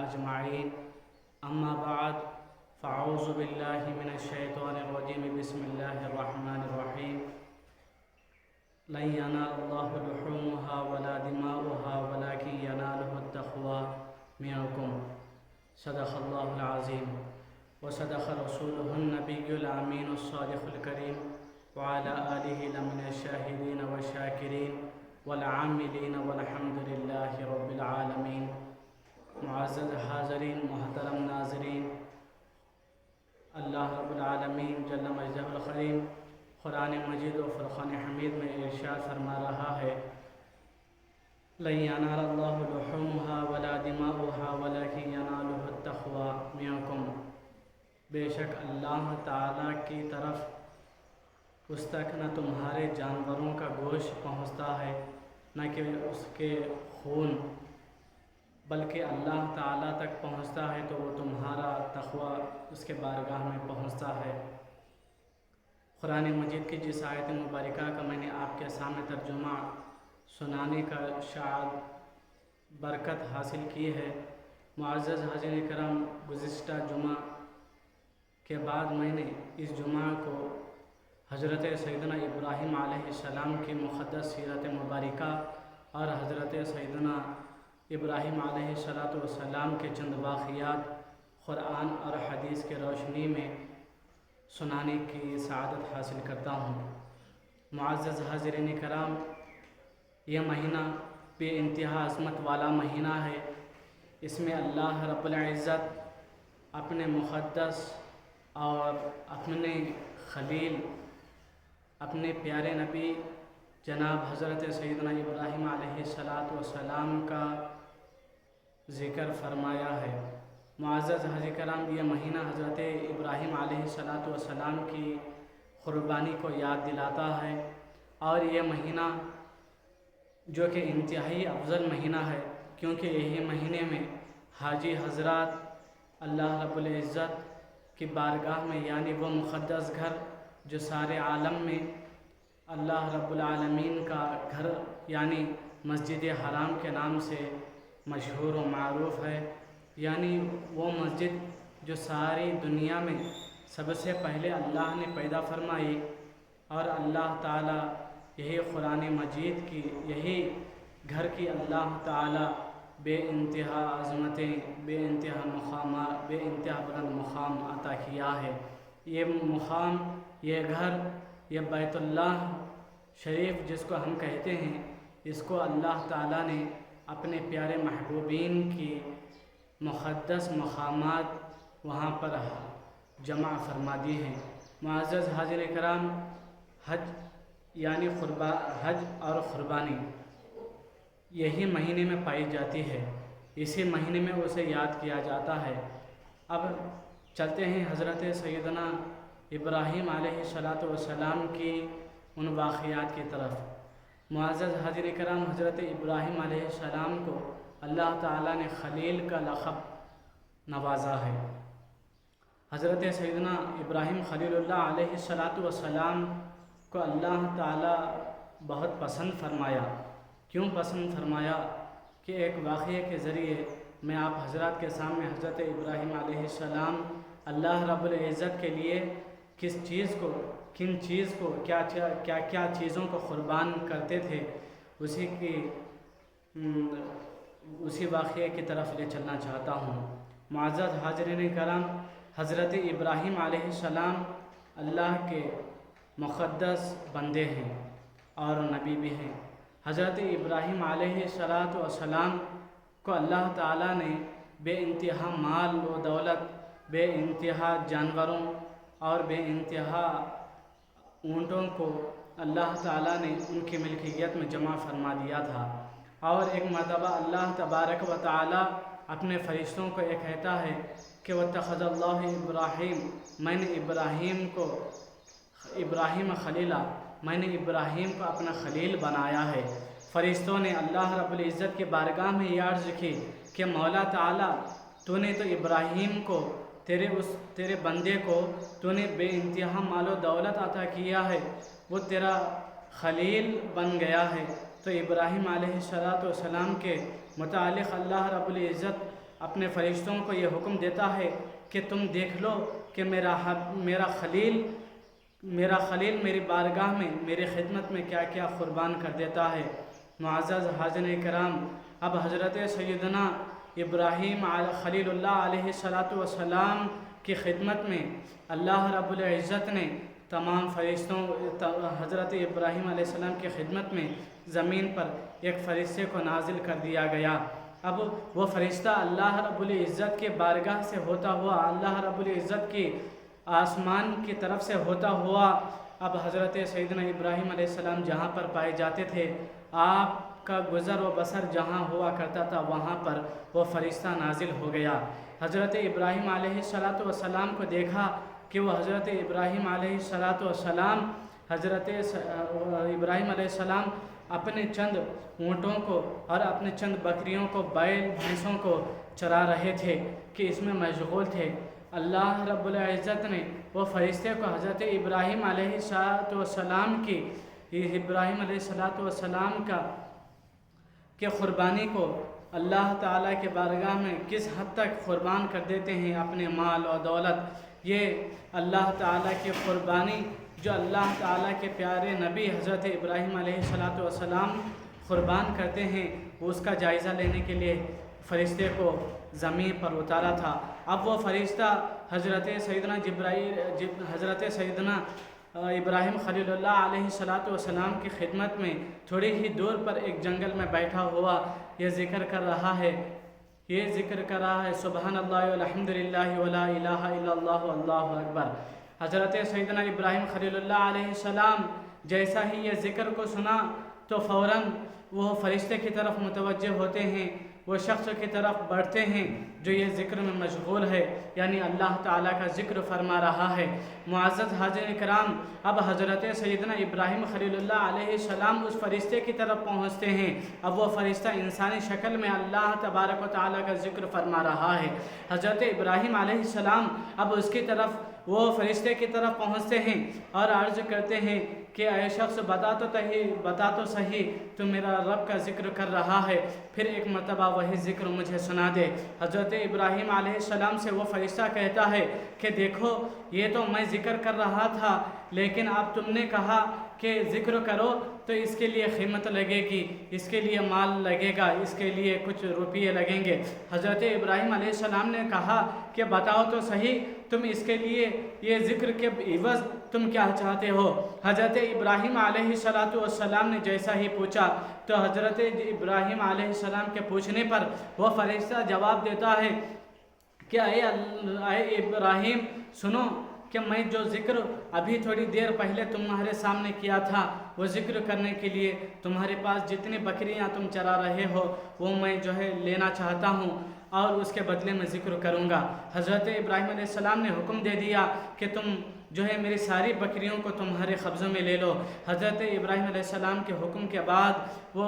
أجمعين. أما بعد فأعوذ بالله من الشيطان الرجيم. بسم الله الرحمن الرحيم. لن ينال الله لحومها ولا دماؤها ولكن يناله التقوى منكم. صدق الله العظيم وصدق رسوله النبي الأمين الصادق الكريم وعلى آله لمن الشاهدين والشاكرين والعاملين والحمد لله رب العالمين. معزز حاضرین، محترم ناظرین، اللہ رب العالمین جل مجدہ الکریم قرآن مجید و فرقان حمید میں ارشاد فرما رہا ہے: لن ينال الله لحومها ولا دماؤها ولكن يناله التقوى منكم. بے شک اللہ تعالیٰ کی طرف اس تک نہ تمہارے جانوروں کا گوشت پہنچتا ہے نہ کہ اس کے خون، بلکہ اللہ تعالیٰ تک پہنچتا ہے تو وہ تمہارا تقوی اس کے بارگاہ میں پہنچتا ہے. قرآن مجید کی جس آیت مبارکہ کا میں نے آپ کے سامنے ترجمہ سنانے کا شاید برکت حاصل کی ہے، معزز حاضرین کرام، گزشتہ جمعہ کے بعد میں نے اس جمعہ کو حضرت سیدنا ابراہیم علیہ السلام کی مقدس سیرت مبارکہ اور حضرت سیدنا ابراہیم علیہ السلام کے چند واقعات قرآن اور حدیث کے روشنی میں سنانے کی سعادت حاصل کرتا ہوں. معزز حاضرین کرام، یہ مہینہ بے انتہا عظمت والا مہینہ ہے. اس میں اللہ رب العزت اپنے مقدس اور اپنے خلیل، اپنے پیارے نبی جناب حضرت سیدنا ابراہیم علیہ السلام کا ذکر فرمایا ہے. معزز حاضرین کرام، یہ مہینہ حضرت ابراہیم علیہ السلام کی قربانی کو یاد دلاتا ہے، اور یہ مہینہ جو کہ انتہائی افضل مہینہ ہے، کیونکہ یہی مہینے میں حاجی حضرات اللہ رب العزت کی بارگاہ میں، یعنی وہ مقدس گھر جو سارے عالم میں اللہ رب العالمین کا گھر یعنی مسجد حرام کے نام سے مشہور و معروف ہے، یعنی وہ مسجد جو ساری دنیا میں سب سے پہلے اللہ نے پیدا فرمائی، اور اللہ تعالیٰ یہی قرآن مجید کی یہی گھر کی اللہ تعالیٰ بے انتہا عظمتیں، بے انتہا مقامات، بے انتہا بلند مقام عطا کیا ہے. یہ مقام، یہ گھر، یہ بیت اللہ شریف جس کو ہم کہتے ہیں، اس کو اللہ تعالیٰ نے اپنے پیارے محبوبین کی مقدس مقامات وہاں پر جمع فرما دی ہیں. معزز حاضرین کرام، حج یعنی حج اور قربانی یہی مہینے میں پائی جاتی ہے، اسی مہینے میں اسے یاد کیا جاتا ہے. اب چلتے ہیں حضرت سیدنا ابراہیم علیہ السلام کی ان واقعات کی طرف. معزز حاضرین کرام، حضرت ابراہیم علیہ السلام کو اللہ تعالیٰ نے خلیل کا لقب نوازا ہے. حضرت سیدنا ابراہیم خلیل اللہ علیہ السلام کو اللہ تعالیٰ بہت پسند فرمایا. کیوں پسند فرمایا؟ کہ ایک واقعے کے ذریعے میں آپ حضرات کے سامنے حضرت ابراہیم علیہ السلام اللہ رب العزت کے لیے کن چیز کو کیا چیزوں کو قربان کرتے تھے، اسی واقعے کی طرف لے چلنا چاہتا ہوں. معزز حاضرین کرام، حضرت ابراہیم علیہ السلام اللہ کے مقدس بندے ہیں اور نبی بھی ہیں. حضرت ابراہیم علیہ السلام کو اللہ تعالیٰ نے بے انتہا مال و دولت، بے انتہا جانوروں اور بے انتہا اونٹوں کو اللہ تعالیٰ نے ان کی ملکیت میں جمع فرما دیا تھا. اور ایک مرتبہ اللہ تبارک و تعالیٰ اپنے فرشتوں کو یہ کہتا ہے کہ وَاتَّخَذَ اللَّهُ إِبْرَاهِيمَ، میں نے ابراہیم خلیلہ، میں نے ابراہیم کو اپنا خلیل بنایا ہے. فرشتوں نے اللہ رب العزت کی بارگاہ میں یہ عرض کی کہ مولا تعالیٰ، تو نے تو ابراہیم کو، تیرے بندے کو تو نے بے انتہا مال و دولت عطا کیا ہے، وہ تیرا خلیل بن گیا ہے. تو ابراہیم علیہ السلام کے متعلق اللہ رب العزت اپنے فرشتوں کو یہ حکم دیتا ہے کہ تم دیکھ لو کہ میرا خلیل میری بارگاہ میں میری خدمت میں کیا کیا قربان کر دیتا ہے۔ معزز حاضرین کرام، اب حضرت سیدنا ابراہیم خلیل اللہ علیہ السلام کی خدمت میں اللہ رب العزت نے تمام فرشتوں حضرت ابراہیم علیہ السلام کی خدمت میں زمین پر ایک فرشتے کو نازل کر دیا گیا۔ اب وہ فرشتہ اللہ رب العزت کے بارگاہ سے ہوتا ہوا، اللہ رب العزت کی آسمان کی طرف سے ہوتا ہوا، اب حضرت سیدنا ابراہیم علیہ السلام جہاں پر پائے جاتے تھے، آپ کا گزر و بسر جہاں ہوا کرتا تھا وہاں پر وہ فرشتہ نازل ہو گیا۔ حضرت ابراہیم علیہ السلام کو دیکھا کہ وہ حضرت ابراہیم علیہ السلام اپنے چند اونٹوں کو اور اپنے چند بکریوں کو، بیل بھینسوں کو چرا رہے تھے کہ اس میں مشغول تھے۔ اللہ رب العزت نے وہ فرشتے کو حضرت ابراہیم علیہ السلام کے قربانی کو اللہ تعالیٰ کے بارگاہ میں کس حد تک قربان کر دیتے ہیں اپنے مال و دولت، یہ اللہ تعالیٰ کی قربانی جو اللہ تعالیٰ کے پیارے نبی حضرت ابراہیم علیہ السلام قربان کرتے ہیں، اس کا جائزہ لینے کے لیے فرشتے کو زمین پر اتارا تھا۔ اب وہ فرشتہ حضرت سیدنا ابراہیم خلیل اللہ علیہ السلام کی خدمت میں تھوڑی ہی دور پر ایک جنگل میں بیٹھا ہوا یہ ذکر کر رہا ہے سبحان اللہ والحمد للہ ولا الہ الا اللہ واللہ اکبر۔ حضرت سیدنا ابراہیم خلیل اللہ علیہ السلام جیسا ہی یہ ذکر کو سنا تو فوراً وہ فرشتے کی طرف متوجہ ہوتے ہیں، وہ شخص کی طرف بڑھتے ہیں جو یہ ذکر میں مشغول ہے، یعنی اللہ تعالیٰ کا ذکر فرما رہا ہے۔ معزز حاضرین کرام، اب حضرت سیدنا ابراہیم خلیل اللہ علیہ السلام اس فرشتے کی طرف پہنچتے ہیں۔ اب وہ فرشتہ انسانی شکل میں اللہ تبارک و تعالیٰ کا ذکر فرما رہا ہے۔ حضرت ابراہیم علیہ السلام اب اس کی طرف، وہ فرشتے کی طرف پہنچتے ہیں اور عرض کرتے ہیں کہ اے شخص بتا تو صحیح تو میرا رب کا ذکر کر رہا ہے، پھر ایک مرتبہ وہی ذکر مجھے سنا دے۔ حضرت ابراہیم علیہ السلام سے وہ فرشتہ کہتا ہے کہ دیکھو یہ تو میں ذکر کر رہا تھا، لیکن اب تم نے کہا کہ ذکر کرو تو اس کے لیے قیمت لگے گی، اس کے لیے مال لگے گا، اس کے لیے کچھ روپیے لگیں گے۔ حضرت ابراہیم علیہ السلام نے کہا کہ بتاؤ تو صحیح تم اس کے لیے یہ ذکر کے عوض تم کیا چاہتے ہو۔ حضرت ابراہیم علیہ السلام نے جیسا ہی پوچھا تو حضرت ابراہیم علیہ السلام کے پوچھنے پر وہ فرشتہ جواب دیتا ہے کہ اے ابراہیم سنو کہ میں جو ذکر ابھی تھوڑی دیر پہلے تمہارے سامنے کیا تھا، وہ ذکر کرنے کے لیے تمہارے پاس جتنی بکریاں تم چرا رہے ہو وہ میں لینا چاہتا ہوں اور اس کے بدلے میں ذکر کروں گا۔ حضرت ابراہیم علیہ السلام نے حکم دے دیا کہ تم میری ساری بکریوں کو تمہارے قبضوں میں لے لو۔ حضرت ابراہیم علیہ السلام کے حکم کے بعد وہ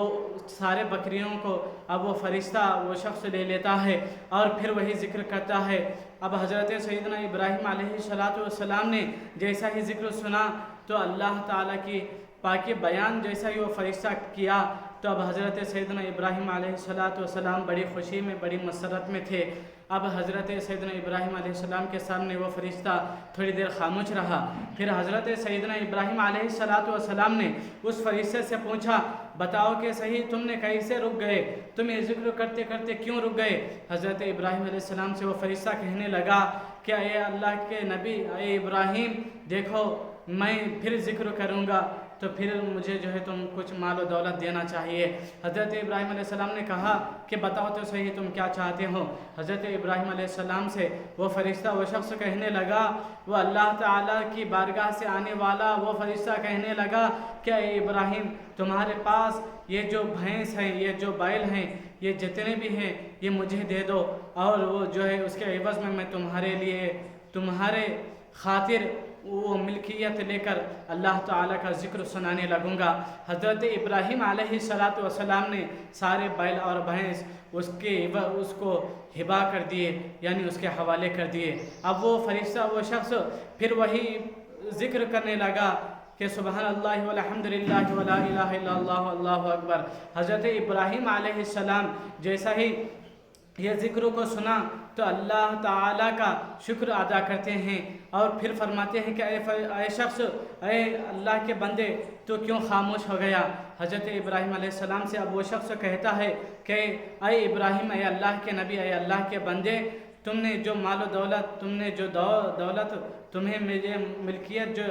سارے بکریوں کو اب وہ فرشتہ وہ شخص لے لیتا ہے اور پھر وہی ذکر کرتا ہے۔ اب حضرت سیدنا ابراہیم علیہ السلام نے جیسا ہی ذکر سنا تو اللہ تعالیٰ کی پاکی بیان جیسا ہی وہ فرشتہ کیا تو اب حضرت سیدنا ابراہیم علیہ السلام بڑی خوشی میں، بڑی مسرت میں تھے۔ اب حضرت سیدنا ابراہیم علیہ السلام کے سامنے وہ فرشتہ تھوڑی دیر خاموش رہا، پھر حضرت سیدنا ابراہیم علیہ السلام نے اس فرشتے سے پوچھا بتاؤ کہ صحیح تم نے کیسے رک گئے، تم یہ ذکر کرتے کرتے کیوں رک گئے۔ حضرت ابراہیم علیہ السلام سے وہ فرشتہ کہنے لگا کہ اے اللہ کے نبی، اے ابراہیم دیکھو میں پھر ذکر کروں گا تو پھر مجھے تم کچھ مال و دولت دینا چاہیے۔ حضرت ابراہیم علیہ السلام نے کہا کہ بتاؤ تو صحیح تم کیا چاہتے ہو۔ حضرت ابراہیم علیہ السلام سے وہ فرشتہ وہ شخص کہنے لگا، وہ اللہ تعالیٰ کی بارگاہ سے آنے والا وہ فرشتہ کہنے لگا کہ اے ابراہیم تمہارے پاس یہ جو بھینس ہیں، یہ جو بیل ہیں، یہ جتنے بھی ہیں یہ مجھے دے دو اور وہ اس کے عوض میں تمہارے لیے تمہارے خاطر وہ ملکیت لے کر اللہ تعالیٰ کا ذکر سنانے لگوں گا۔ حضرت ابراہیم علیہ السلام نے سارے بیل اور بھینس اس کو ہبا کر دیے، یعنی اس کے حوالے کر دیے۔ اب وہ فرشتہ وہ شخص پھر وہی ذکر کرنے لگا کہ سبحان اللہ والحمد للہ ولا الہ الا اللہ واللہ اکبر۔ حضرت ابراہیم علیہ السلام جیسا ہی یہ ذکر کو سنا تو اللہ تعالیٰ کا شکر ادا کرتے ہیں اور پھر فرماتے ہیں کہ اے شخص، اے اللہ کے بندے، تو کیوں خاموش ہو گیا؟ حضرت ابراہیم علیہ السلام سے اب وہ شخص کہتا ہے کہ اے ابراہیم، اے اللہ کے نبی، اے اللہ کے بندے، تم نے جو مال و دولت، تم نے جو دولت، تمہیں میرے ملکیت جو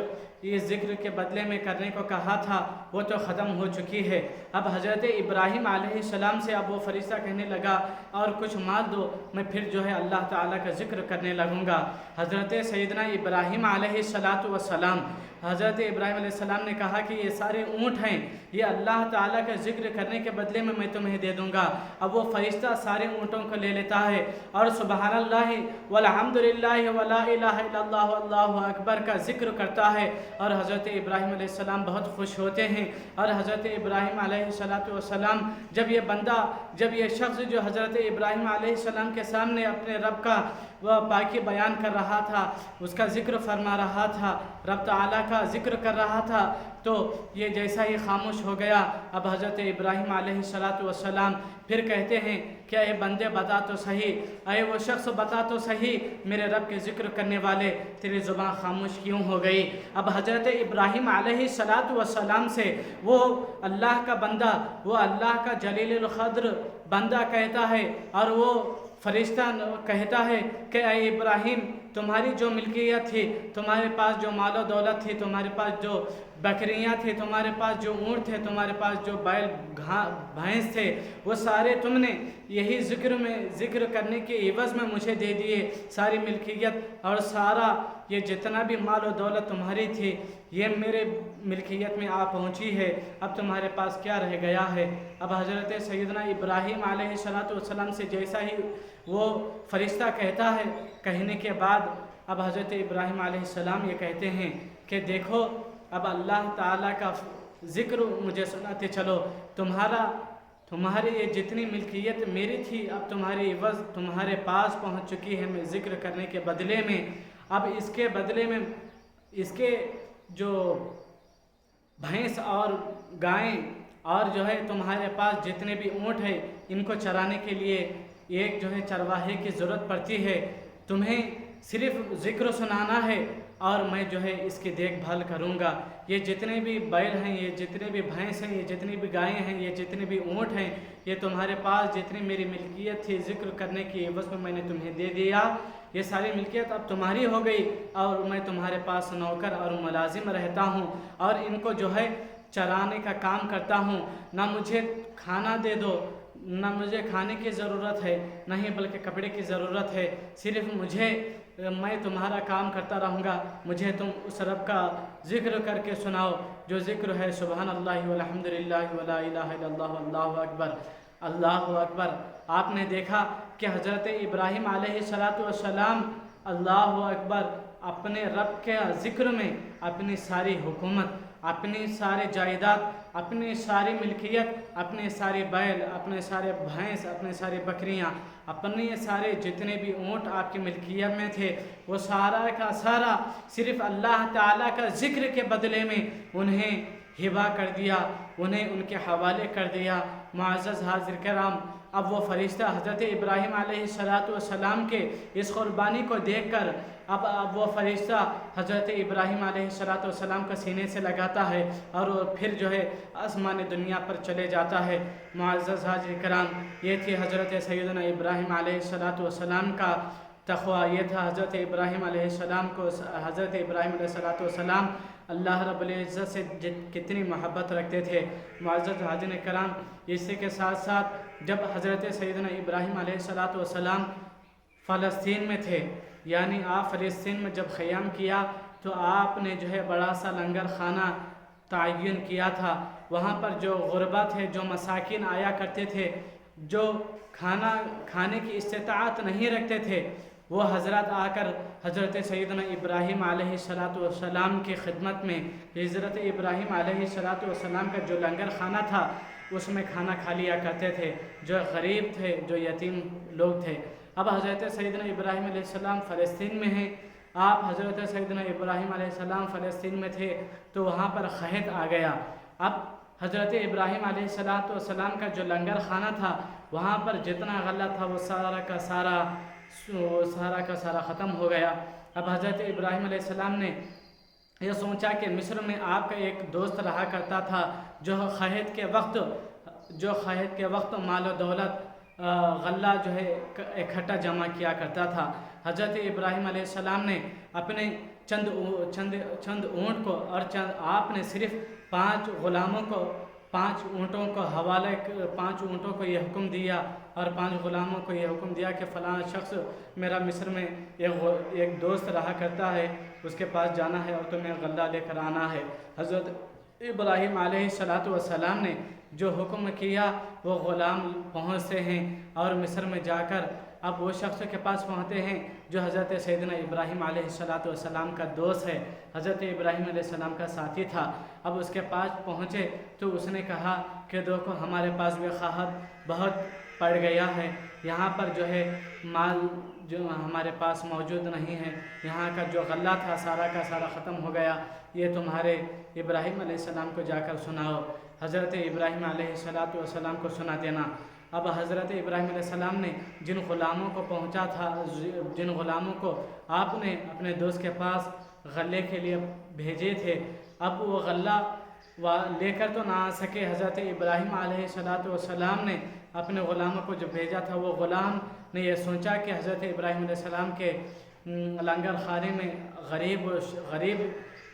اس ذکر کے بدلے میں کرنے کو کہا تھا وہ تو ختم ہو چکی ہے۔ اب حضرت ابراہیم علیہ السلام سے اب وہ فرشتہ کہنے لگا اور کچھ مال دو، میں پھر جو ہے اللہ تعالیٰ کا ذکر کرنے لگوں گا۔ حضرت سیدنا ابراہیم علیہ السلام، حضرت ابراہیم علیہ السلام نے کہا کہ یہ سارے اونٹ ہیں، یہ اللہ تعالیٰ کا ذکر کرنے کے بدلے میں تمہیں دے دوں گا۔ اب وہ فرشتہ سارے اونٹوں کو لے لیتا ہے اور سبحان اللہ والحمدللہ ولا الہ الا اللہ واللہ اکبر کا ذکر کرتا ہے، اور حضرت ابراہیم علیہ السلام بہت خوش ہوتے ہیں۔ اور حضرت ابراہیم علیہ السلام جب یہ شخص جو حضرت ابراہیم علیہ السلام کے سامنے اپنے رب کا وہ پاکی بیان کر رہا تھا، اس کا ذکر فرما رہا تھا، رب تعالیٰ کا ذکر کر رہا تھا، تو یہ جیسا ہی خاموش ہو گیا۔ اب حضرت ابراہیم علیہ السلام پھر کہتے ہیں کہ اے بندے بتا تو صحیح، اے وہ شخص بتا تو صحیح، میرے رب کے ذکر کرنے والے، تیری زبان خاموش کیوں ہو گئی؟ اب حضرت ابراہیم علیہ السلام سے وہ اللہ کا بندہ، وہ اللہ کا جلیل القدر بندہ کہتا ہے، اور وہ فرشتہ کہتا ہے کہ اے ابراہیم، تمہاری جو ملکیت تھی، تمہارے پاس جو مال و دولت تھی، تمہارے پاس جو بکریاں تھے، تمہارے پاس جو اونٹ تھے، تمہارے پاس جو بیل بھینس تھے، وہ سارے تم نے یہی ذکر کرنے کے عوض میں مجھے دے دیے۔ ساری ملکیت اور سارا یہ جتنا بھی مال و دولت تمہاری تھی، یہ میرے ملکیت میں آ پہنچی ہے، اب تمہارے پاس کیا رہ گیا ہے؟ اب حضرت سیدنا ابراہیم علیہ السلام سے جیسا ہی وہ فرشتہ کہتا ہے، کہنے کے بعد اب حضرت ابراہیم علیہ السلام یہ کہتے ہیں کہ دیکھو، اب اللہ تعالیٰ کا ذکر مجھے سناتے چلو، تمہاری یہ جتنی ملکیت میری تھی، اب تمہاری عوض تمہارے پاس پہنچ چکی ہے، میں ذکر کرنے کے بدلے میں، اب اس کے بدلے میں اس کے جو بھینس اور گائیں اور جو ہے تمہارے پاس جتنے بھی اونٹ ہیں، ان کو چرانے کے لیے ایک جو ہے چرواہے کی ضرورت پڑتی ہے، تمہیں صرف ذکر سنانا ہے اور میں جو ہے اس کی دیکھ بھال کروں گا۔ یہ جتنے بھی بیل ہیں، یہ جتنے بھی بھینس ہیں، یہ جتنی بھی گائیں ہیں، یہ جتنے بھی اونٹ ہیں، یہ تمہارے پاس جتنی میری ملکیت تھی ذکر کرنے کی عوض میں نے تمہیں دے دیا، یہ ساری ملکیت اب تمہاری ہو گئی، اور میں تمہارے پاس نوکر اور ملازم رہتا ہوں، اور ان کو جو ہے چرانے کا کام کرتا ہوں۔ نہ مجھے کھانا دے دو، نہ مجھے کھانے کی ضرورت ہے، نہ ہی بلکہ کپڑے کی ضرورت ہے، صرف میں تمہارا کام کرتا رہوں گا، مجھے تم اس رب کا ذکر کر کے سناؤ جو ذکر ہے سبحان اللہ والحمدللہ ولا الہ الا اللہ واللہ اکبر، اللہ اکبر۔ آپ نے دیکھا کہ حضرت ابراہیم علیہ السلام اللہ اکبر اپنے رب کے ذکر میں اپنی ساری حکومت، اپنی ساری جائیداد، اپنی ساری ملکیت، اپنے سارے بیل، اپنے سارے بھینس، اپنے سارے بکریاں، اپنے سارے جتنے بھی اونٹ آپ کی ملکیت میں تھے، وہ سارا کا سارا صرف اللہ تعالیٰ کا ذکر کے بدلے میں انہیں ہبہ کر دیا، انہیں ان کے حوالے کر دیا۔ معزز حاضر کرام، اب وہ فرشتہ حضرت ابراہیم علیہ السلام کے اس قربانی کو دیکھ کر اب وہ فرشتہ حضرت ابراہیم علیہ السلام کا سینے سے لگاتا ہے اور وہ پھر جو ہے آسمان دنیا پر چلے جاتا ہے۔ معزز حاضر کرام، یہ تھی حضرت سیدنا ابراہیم علیہ السلام کا تقویٰ، یہ تھا حضرت ابراہیم علیہ السلام کو حضرت ابراہیم علیہ السلام اللہ رب العزت سے کتنی محبت رکھتے تھے۔ معزز حاضرین کرام، اسی کے ساتھ ساتھ جب حضرت سیدنا ابراہیم علیہ السلام فلسطین میں تھے، یعنی آپ فلسطین میں جب قیام کیا تو آپ نے جو ہے بڑا سا لنگر خانہ تعین کیا تھا۔ وہاں پر جو غربا تھے، جو مساکین آیا کرتے تھے، جو کھانا کھانے کی استطاعت نہیں رکھتے تھے، وہ حضرات آ کر حضرت سیدنا ابراہیم علیہ السلام کی خدمت میں، حضرت ابراہیم علیہ السلام کا جو لنگر خانہ تھا اس میں کھانا کھا لیا کرتے تھے، جو غریب تھے، جو یتیم لوگ تھے۔ اب حضرت سیدنا ابراہیم علیہ السلام فلسطین میں ہیں، آپ حضرت سیدنا ابراہیم علیہ السلام فلسطین میں تھے تو وہاں پر قحط آ گیا۔ اب حضرت ابراہیم علیہ السلام کا جو لنگر خانہ تھا وہاں پر جتنا غلہ تھا وہ سارا کا سارا ختم ہو گیا۔ اب حضرت ابراہیم علیہ السلام نے یہ سوچا کہ مصر میں آپ کا ایک دوست رہا کرتا تھا جو قحط کے وقت مال و دولت غلہ جو ہے اکٹھا جمع کیا کرتا تھا۔ حضرت ابراہیم علیہ السلام نے اپنے چند اونٹ کو اور آپ نے صرف 5 غلاموں کو 5 اونٹوں کو یہ حکم دیا اور 5 غلاموں کو یہ حکم دیا کہ فلاں شخص میرا مصر میں ایک دوست رہا کرتا ہے، اس کے پاس جانا ہے اور تمہیں غلہ لے کر آنا ہے۔ حضرت ابراہیم علیہ السلام نے جو حکم کیا وہ غلام پہنچتے ہیں اور مصر میں جا کر اب وہ شخص کے پاس پہنچتے ہیں جو حضرت سیدنا ابراہیم علیہ السلام کا دوست ہے، حضرت ابراہیم علیہ السلام کا ساتھی تھا۔ اب اس کے پاس پہنچے تو اس نے کہا کہ دیکھو ہمارے پاس بھی قحط بہت پڑ گیا ہے، یہاں پر جو ہے مال جو ہمارے پاس موجود نہیں ہے، یہاں کا جو غلہ تھا سارا کا سارا ختم ہو گیا، یہ تمہارے ابراہیم علیہ السلام کو جا کر سناؤ۔ حضرت ابراہیم علیہ السلام کو سنا دینا۔ اب حضرت ابراہیم علیہ السلام نے جن غلاموں کو آپ نے اپنے دوست کے پاس غلے کے لیے بھیجے تھے، اب وہ غلہ لے کر تو نہ آ سکے۔ حضرت ابراہیم علیہ السلام نے اپنے غلاموں کو جو بھیجا تھا وہ غلام نے یہ سوچا کہ حضرت ابراہیم علیہ السلام کے لنگر خانے میں غریب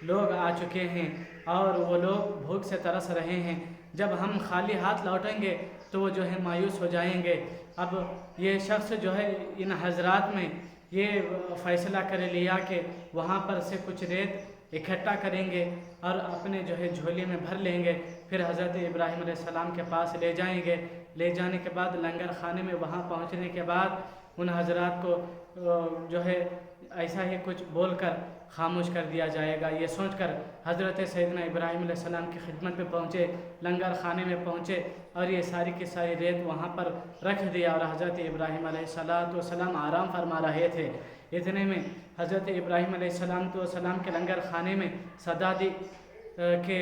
لوگ آ چکے ہیں اور وہ لوگ بھوک سے ترس رہے ہیں، جب ہم خالی ہاتھ لوٹیں گے تو وہ جو ہے مایوس ہو جائیں گے۔ اب یہ شخص جو ہے ان حضرات میں یہ فیصلہ کر لیا کہ وہاں پر سے کچھ ریت اکٹھا کریں گے اور اپنے جو ہے جھولی میں بھر لیں گے، پھر حضرت ابراہیم علیہ السلام کے پاس لے جائیں گے۔ لے جانے کے بعد لنگر خانے میں وہاں پہنچنے کے بعد ان حضرات کو جو ہے ایسا ہی کچھ بول کر خاموش کر دیا جائے گا۔ یہ سوچ کر حضرت سیدنا ابراہیم علیہ السلام کی خدمت میں پہنچے، لنگر خانے میں پہنچے اور یہ ساری کی ساری ریت وہاں پر رکھ دیا اور حضرت ابراہیم علیہ السلام آرام فرما رہے تھے۔ اتنے میں حضرت ابراہیم علیہ السلام کے لنگر خانے میں صدا دی کہ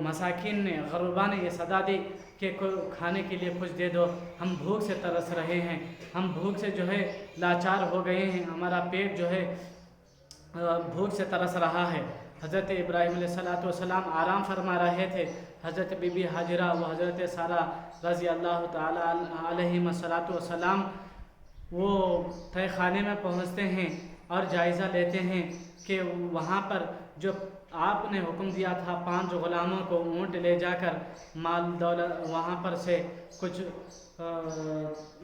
مساکین نے غربا نے یہ صدا دی کہ کھانے کے لیے کچھ دے دو، ہم بھوک سے ترس رہے ہیں، ہم بھوک سے جو ہے لاچار ہو گئے ہیں، ہمارا پیٹ جو ہے بھوک سے ترس رہا ہے۔ حضرت ابراہیم علیہ السلام آرام فرما رہے تھے۔ حضرت بی بی حاجرہ و حضرت سارہ رضی اللہ تعالیٰ علیہم السلام وہ تہہ خانے میں پہنچتے ہیں اور جائزہ لیتے ہیں کہ وہاں پر جو آپ نے حکم دیا تھا 5 غلاموں کو اونٹ لے جا کر مال دولت وہاں پر سے کچھ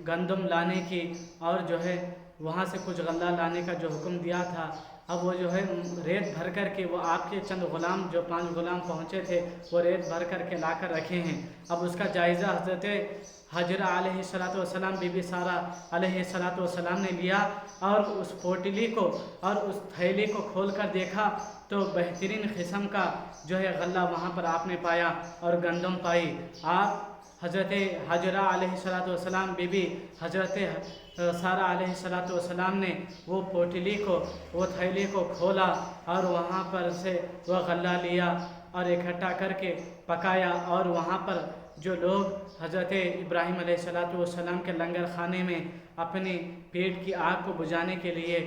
گندم لانے کی اور جو ہے وہاں سے کچھ غلہ لانے کا جو حکم دیا تھا، اب وہ جو ہے ریت بھر کر کے وہ آپ کے چند غلام جو 5 غلام پہنچے تھے وہ ریت بھر کر کے لا کر رکھے ہیں۔ اب اس کا جائزہ حضرت حاجرہ علیہ السلام بی بی سارہ علیہ السلام نے لیا اور اس پوٹلی کو اور اس تھیلی کو کھول کر دیکھا تو بہترین قسم کا جو ہے غلہ وہاں پر آپ نے پایا اور گندم پائی۔ آپ حضرت حاجرہ علیہ السلام بی بی حضرت سارہ علیہ السلام نے وہ پوٹلی کو وہ تھیلی کو کھولا اور وہاں پر سے وہ غلہ لیا اور اکٹھا کر کے پکایا، اور وہاں پر جو لوگ حضرت ابراہیم علیہ السلام کے لنگر خانے میں اپنی پیٹ کی آگ کو بجھانے کے لیے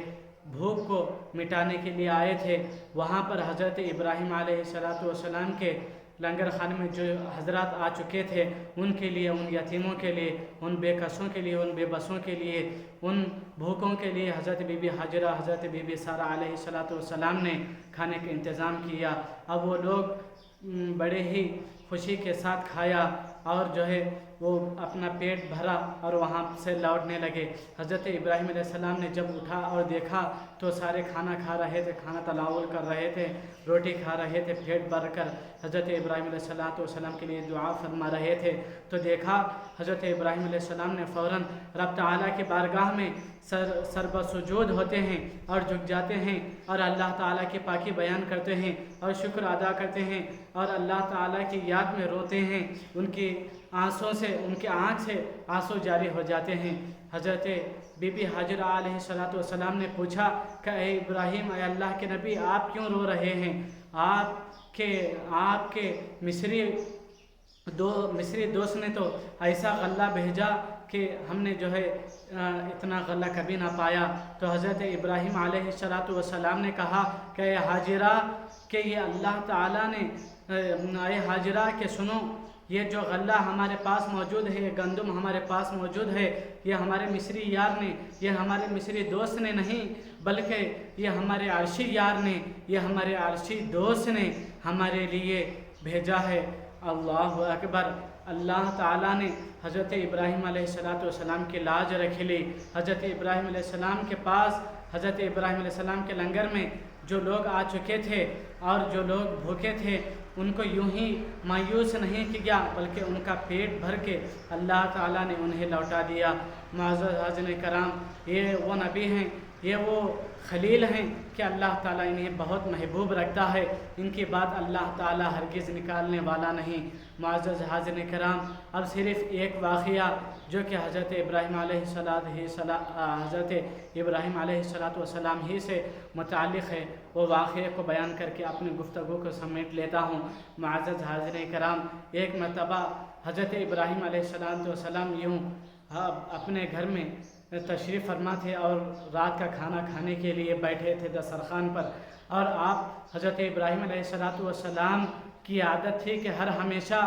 بھوک کو مٹانے کے لیے آئے تھے، وہاں پر حضرت ابراہیم علیہ السلام کے لنگر خانے میں جو حضرات آ چکے تھے ان کے لیے، ان یتیموں کے لیے، ان بے کسوں کے لیے، ان بے بسوں کے لیے، ان بھوکوں کے لیے حضرت بی بی حاجرہ حضرت بی بی سارہ علیہ السلام نے کھانے کا انتظام کیا۔ اب وہ لوگ بڑے ہی خوشی کے ساتھ کھایا اور جو ہے وہ اپنا پیٹ بھرا اور وہاں سے لوٹنے لگے۔ حضرت ابراہیم علیہ السلام نے جب اٹھا اور دیکھا تو سارے کھانا کھا رہے تھے، کھانا تناول کر رہے تھے، روٹی کھا رہے تھے پیٹ بھر کر، حضرت ابراہیم علیہ السلام کے لیے دعا فرما رہے تھے تو دیکھا حضرت ابراہیم علیہ السلام نے فوراً رب تعالیٰ کی بارگاہ میں سر بسجود ہوتے ہیں اور جھک جاتے ہیں اور اللہ تعالیٰ کی پاکی بیان کرتے ہیں اور شکر ادا کرتے ہیں اور اللہ تعالیٰ کی یاد میں روتے ہیں، ان کی آنسوں سے، ان کی آنکھ سے آنسو جاری ہو جاتے ہیں۔ حضرت بی بی حاجرہ علیہ السلام نے پوچھا کہ اے ابراہیم، اے اللہ کے نبی، آپ کیوں رو رہے ہیں؟ آپ کے مصری مصری دوست نے تو ایسا غلہ بھیجا کہ ہم نے جو ہے اتنا غلہ کبھی نہ پایا۔ تو حضرت ابراہیم علیہ السلام نے کہا کہ اے حاجرہ، کہ یہ اللہ تعالیٰ نے اے حاجرہ کہ سنو، یہ جو غلہ ہمارے پاس موجود ہے، یہ گندم ہمارے پاس موجود ہے، یہ ہمارے مصری یار نے، یہ ہمارے مصری دوست نے نہیں، بلکہ یہ ہمارے عرشی یار نے، یہ ہمارے عرشی دوست نے ہمارے لیے بھیجا ہے۔ اللہ اکبر۔ اللہ تعالیٰ نے حضرت ابراہیم علیہ السلام کی لاج رکھ لی۔ حضرت ابراہیم علیہ السلام کے پاس، حضرت ابراہیم علیہ السلام کے لنگر میں جو لوگ آ چکے تھے اور جو لوگ بھوکے تھے، ان کو یوں ہی مایوس نہیں کیا، بلکہ ان کا پیٹ بھر کے اللہ تعالیٰ نے انہیں لوٹا دیا۔ معزز حاضرین کرام، یہ وہ نبی ہیں، یہ وہ خلیل ہیں کہ اللہ تعالیٰ انہیں بہت محبوب رکھتا ہے، ان کی بات اللہ تعالیٰ ہرگز نکالنے والا نہیں۔ معزز حاضرین کرام، اب صرف ایک واقعہ جو کہ حضرت ابراہیم علیہ السلام ہی سے متعلق ہے، وہ واقعے کو بیان کر کے اپنی گفتگو کو سمیٹ لیتا ہوں۔ معزز حاضرین کرام، ایک مرتبہ حضرت ابراہیم علیہ السلام یوں اپنے گھر میں تشریف فرما تھے اور رات کا کھانا کھانے کے لیے بیٹھے تھے دسترخوان پر، اور آپ حضرت ابراہیم علیہ السلام کی عادت تھی کہ ہمیشہ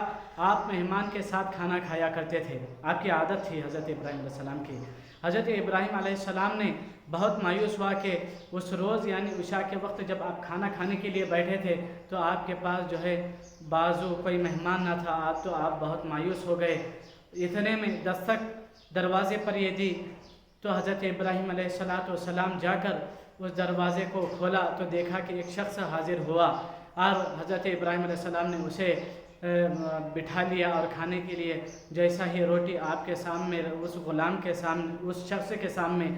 آپ مہمان کے ساتھ کھانا کھایا کرتے تھے، آپ کی عادت تھی حضرت ابراہیم علیہ السلام کی۔ حضرت ابراہیم علیہ السلام نے بہت مایوس ہوا کہ اس روز یعنی عشاء کے وقت جب آپ کھانا کھانے کے لیے بیٹھے تھے تو آپ کے پاس جو ہے بازو کوئی مہمان نہ تھا، آپ بہت مایوس ہو گئے۔ اتنے میں دستک دروازے پر یہ دی تو حضرت ابراہیم علیہ السلام جا کر اس دروازے کو کھولا تو دیکھا کہ ایک شخص حاضر ہوا، اور حضرت ابراہیم علیہ السلام نے اسے بٹھا لیا، اور کھانے کے لیے جیسا ہی روٹی آپ کے سامنے، اس غلام کے سامنے، اس شخص کے سامنے،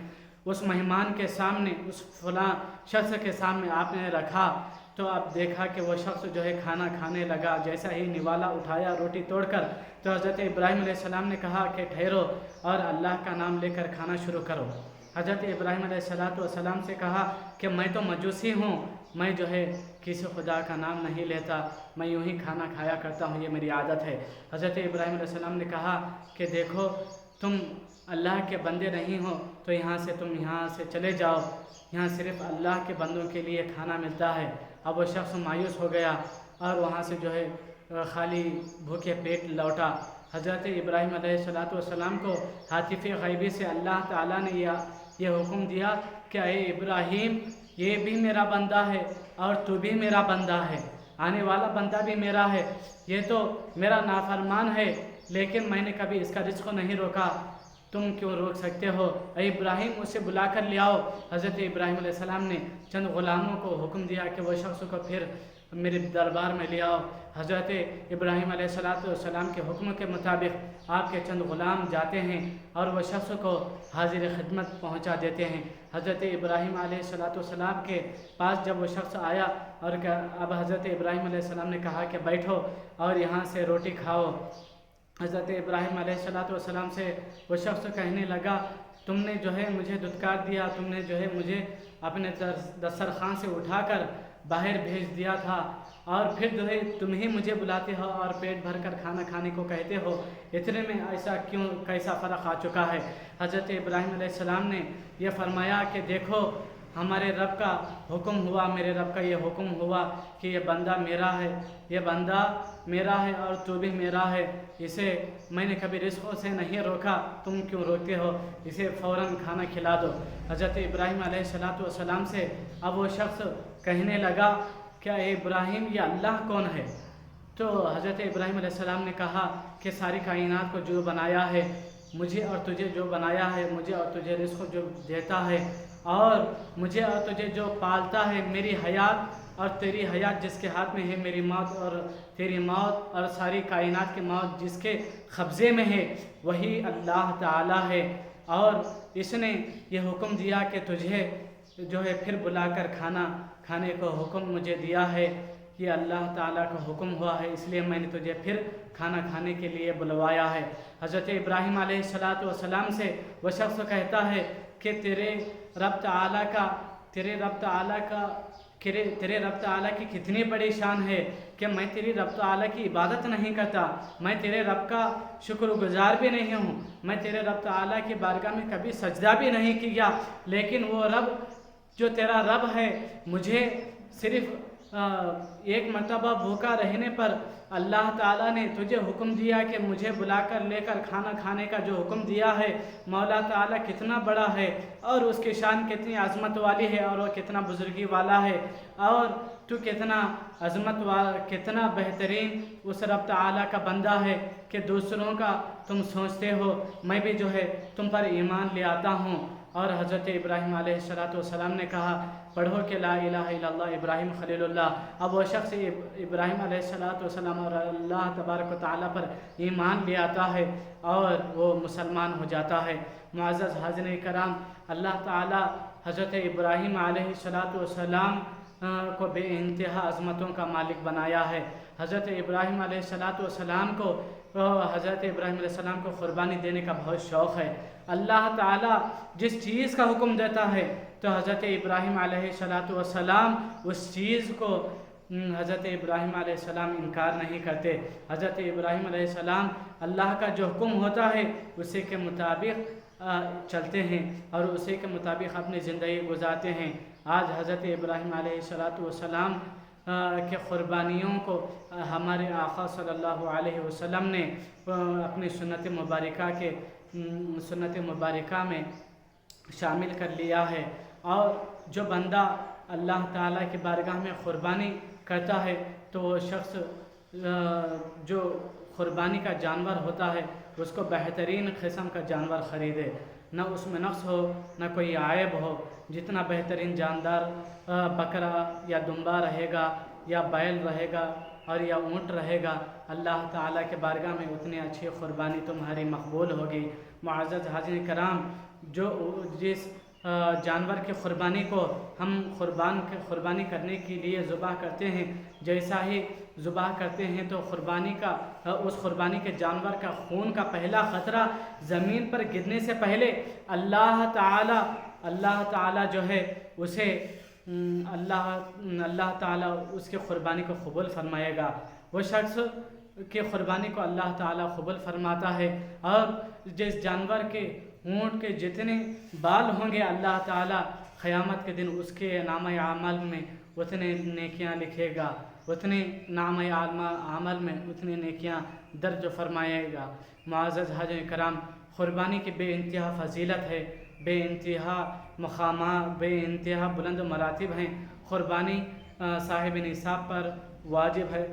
اس مہمان کے سامنے، اس فلاں شخص کے سامنے آپ نے رکھا، تو اب دیکھا کہ وہ شخص جو ہے کھانا کھانے لگا۔ جیسا ہی نوالا اٹھایا روٹی توڑ کر، تو حضرت ابراہیم علیہ السلام نے کہا کہ ٹھہرو اور اللہ کا نام لے کر کھانا شروع کرو۔ حضرت ابراہیم علیہ السلام سے کہا کہ میں تو مجوسی ہوں، میں جو ہے کسی خدا کا نام نہیں لیتا، میں یوں ہی کھانا کھایا کرتا ہوں، یہ میری عادت ہے۔ حضرت ابراہیم علیہ السلام نے کہا کہ دیکھو، تم اللہ کے بندے نہیں ہو تو تم یہاں سے چلے جاؤ، یہاں صرف اللہ کے بندوں کے لیے کھانا ملتا ہے۔ اب وہ شخص مایوس ہو گیا اور وہاں سے جو ہے خالی بھوکے پیٹ لوٹا۔ حضرت ابراہیم علیہ السلام کو ہاتف غیبی سے اللہ تعالیٰ نے یہ حکم دیا کہ اے ابراہیم، یہ بھی میرا بندہ ہے اور تو بھی میرا بندہ ہے، آنے والا بندہ بھی میرا ہے، یہ تو میرا نافرمان ہے لیکن میں نے کبھی اس کا رزق نہیں روکا، تم کیوں روک سکتے ہو؟ اے ابراہیم، اسے بلا کر لے آؤ۔ حضرت ابراہیم علیہ السلام نے چند غلاموں کو حکم دیا کہ وہ شخص کو پھر میرے دربار میں لے آؤ۔ حضرت ابراہیم علیہ السلام کے حکم کے مطابق آپ کے چند غلام جاتے ہیں اور وہ شخص کو حاضر خدمت پہنچا دیتے ہیں۔ حضرت ابراہیم علیہ السلام کے پاس جب وہ شخص آیا اور اب حضرت ابراہیم علیہ السلام نے کہا کہ بیٹھو اور یہاں سے روٹی کھاؤ۔ حضرت ابراہیم علیہ السلام سے وہ شخص کہنے لگا، تم نے جو ہے مجھے دھتکار دیا، تم نے جو ہے مجھے اپنے دسترخوان سے اٹھا کر باہر بھیج دیا تھا، اور پھر جو ہے تم ہی مجھے بلاتے ہو اور پیٹ بھر کر کھانا کھانے کو کہتے ہو، اتنے میں ایسا کیوں، کیسا فرق آ چکا ہے؟ حضرت ابراہیم علیہ السلام نے یہ فرمایا کہ دیکھو، ہمارے رب کا حکم ہوا، میرے رب کا یہ حکم ہوا کہ یہ بندہ میرا ہے، یہ بندہ میرا ہے اور تو بھی میرا ہے، اسے میں نے کبھی رزقوں سے نہیں روکا، تم کیوں روکتے ہو؟ اسے فوراً کھانا کھلا دو۔ حضرت ابراہیم علیہ السلام سے اب وہ شخص کہنے لگا کہ اے ابراہیم، یہ اللہ کون ہے؟ تو حضرت ابراہیم علیہ السلام نے کہا کہ ساری کائنات کو جو بنایا ہے، مجھے اور تجھے جو بنایا ہے، مجھے اور تجھے رزق جو دیتا ہے، اور مجھے اور تجھے جو پالتا ہے، میری حیات اور تیری حیات جس کے ہاتھ میں ہے، میری موت اور تیری موت اور ساری کائنات کی موت جس کے قبضے میں ہے، وہی اللہ تعالیٰ ہے، اور اس نے یہ حکم دیا کہ تجھے جو ہے پھر بلا کر کھانا کھانے کو حکم مجھے دیا ہے، یہ اللہ تعالیٰ کا حکم ہوا ہے، اس لیے میں نے تجھے پھر کھانا کھانے کے لیے بلوایا ہے۔ حضرت ابراہیم علیہ السلام سے وہ شخص کہتا ہے کہ تیرے رب تعالیٰ کا کہ تیرے رب تعالیٰ کی کتنی بڑی شان ہے کہ میں تیری رب تعالیٰ کی عبادت نہیں کرتا، میں تیرے رب کا شکر گزار بھی نہیں ہوں، میں تیرے رب تعالیٰ کی بارگاہ میں کبھی سجدہ بھی نہیں کیا، لیکن وہ رب جو تیرا رب ہے مجھے صرف ایک مرتبہ بھوکا رہنے پر اللہ تعالیٰ نے تجھے حکم دیا کہ مجھے بلا کر لے کر کھانا کھانے کا جو حکم دیا ہے، مولا تعالیٰ کتنا بڑا ہے اور اس کی شان کتنی عظمت والی ہے اور وہ کتنا بزرگی والا ہے، اور تو کتنا عظمت والا کتنا بہترین اس رب تعالیٰ کا بندہ ہے کہ دوسروں کا تم سوچتے ہو، میں بھی جو ہے تم پر ایمان لے آتا ہوں۔ اور حضرت ابراہیم علیہ السلام نے کہا پڑھو کہ لا الہ الا اللہ ابراہیم خلیل اللہ۔ اب وہ شخص ابراہیم علیہ السلام اور اللہ تبارک و تعالیٰ پر ایمان لے آتا ہے اور وہ مسلمان ہو جاتا ہے۔ معزز حاضرین کرام، اللہ تعالیٰ حضرت ابراہیم علیہ السلام کو بے انتہا عظمتوں کا مالک بنایا ہے۔ حضرت ابراہیم علیہ السلام کو قربانی دینے کا بہت شوق ہے۔ اللہ تعالیٰ جس چیز کا حکم دیتا ہے تو حضرت ابراہیم علیہ السلام اس چیز کو حضرت ابراہیم علیہ السلام انکار نہیں کرتے۔ حضرت ابراہیم علیہ السلام اللہ کا جو حکم ہوتا ہے اسی کے مطابق چلتے ہیں اور اسی کے مطابق اپنی زندگی گزارتے ہیں۔ آج حضرت ابراہیم علیہ السلام کے قربانیوں کو ہمارے آقا صلی اللہ علیہ وسلم نے اپنی سنت مبارکہ میں شامل کر لیا ہے، اور جو بندہ اللہ تعالیٰ کی بارگاہ میں قربانی کرتا ہے تو وہ شخص جو قربانی کا جانور ہوتا ہے اس کو بہترین قسم کا جانور خریدے، نہ اس میں نقص ہو نہ کوئی عیب ہو۔ جتنا بہترین جاندار بکرا یا دمبا رہے گا یا بیل رہے گا اور یا اونٹ رہے گا، اللہ تعالیٰ کے بارگاہ میں اتنی اچھی قربانی تمہاری مقبول ہوگی۔ معزز حاضرین کرام، جس جانور کی قربانی کو ہم قربانی کرنے کے لیے ذبح کرتے ہیں، جیسا ہی ذبح کرتے ہیں تو اس قربانی کے جانور کا خون کا پہلا قطرہ زمین پر گرنے سے پہلے اللہ تعالیٰ جو ہے اسے اللہ تعالیٰ اس کی قربانی کو قبول فرمائے گا۔ وہ شخص کی قربانی کو اللہ تعالیٰ قبول فرماتا ہے، اور جس جانور کے اونٹ کے جتنے بال ہوں گے اللہ تعالیٰ قیامت کے دن اس کے نامہ اعمال میں اتنے نیکیاں لکھے گا، اتنے نامہ اعمال میں اتنی نیکیاں درج فرمائے گا۔ معزز حاضرین کرام، قربانی کی بے انتہا فضیلت ہے، بے انتہا مقامات، بے انتہا بلند مراتب ہیں۔ قربانی صاحب نصاب پر واجب ہے،